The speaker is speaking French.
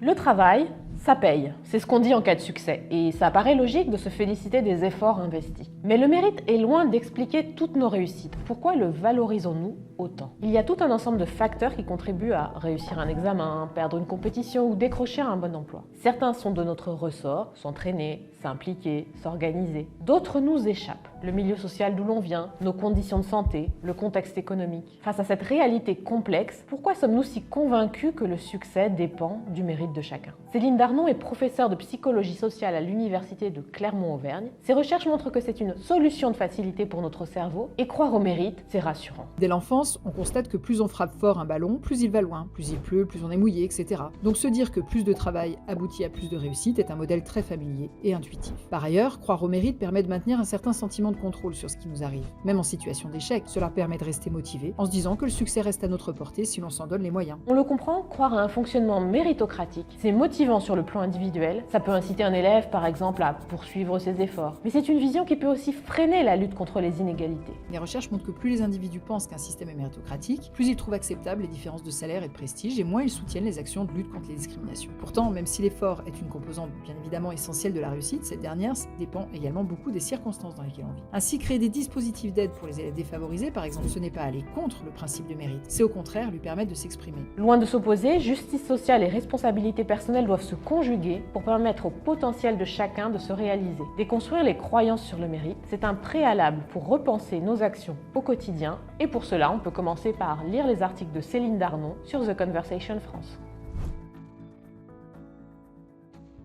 Le travail, ça paye. C'est ce qu'on dit en cas de succès. Et ça paraît logique de se féliciter des efforts investis. Mais le mérite est loin d'expliquer toutes nos réussites. Pourquoi le valorisons-nous autant? Il y a tout un ensemble de facteurs qui contribuent à réussir un examen, perdre une compétition ou décrocher un bon emploi. Certains sont de notre ressort, s'entraîner, s'impliquer, s'organiser. D'autres nous échappent. Le milieu social d'où l'on vient, nos conditions de santé, le contexte économique. Face à cette réalité complexe, pourquoi sommes-nous si convaincus que le succès dépend du mérite de chacun? Céline Darnon est professeure de psychologie sociale à l'université de Clermont-Auvergne. Ses recherches montrent que c'est une solution de facilité pour notre cerveau et croire au mérite, c'est rassurant. Dès l'enfance, on constate que plus on frappe fort un ballon, plus il va loin, plus il pleut, plus on est mouillé, etc. Donc se dire que plus de travail aboutit à plus de réussite est un modèle très familier et intuitif. Par ailleurs, croire au mérite permet de maintenir un certain sentiment de contrôle sur ce qui nous arrive. Même en situation d'échec, cela permet de rester motivé en se disant que le succès reste à notre portée si l'on s'en donne les moyens. On le comprend, croire à un fonctionnement méritocratique, c'est motivant sur le plan individuel. Ça peut inciter un élève, par exemple, à poursuivre ses efforts. Mais c'est une vision qui peut aussi freiner la lutte contre les inégalités. Les recherches montrent que plus les individus pensent qu'un système est méritocratique, plus ils trouvent acceptables les différences de salaire et de prestige et moins ils soutiennent les actions de lutte contre les discriminations. Pourtant, même si l'effort est une composante bien évidemment essentielle de la réussite, cette dernière dépend également beaucoup des circonstances dans lesquelles on vit. Ainsi, créer des dispositifs d'aide pour les élèves défavorisés, par exemple, ce n'est pas aller contre le principe de mérite, c'est au contraire lui permettre de s'exprimer. Loin de s'opposer, justice sociale et responsabilité personnelle doivent se conjuguer pour permettre au potentiel de chacun de se réaliser. Déconstruire les croyances sur le mérite, c'est un préalable pour repenser nos actions au quotidien et pour cela, on peut commencer par lire les articles de Céline Darnon sur The Conversation France.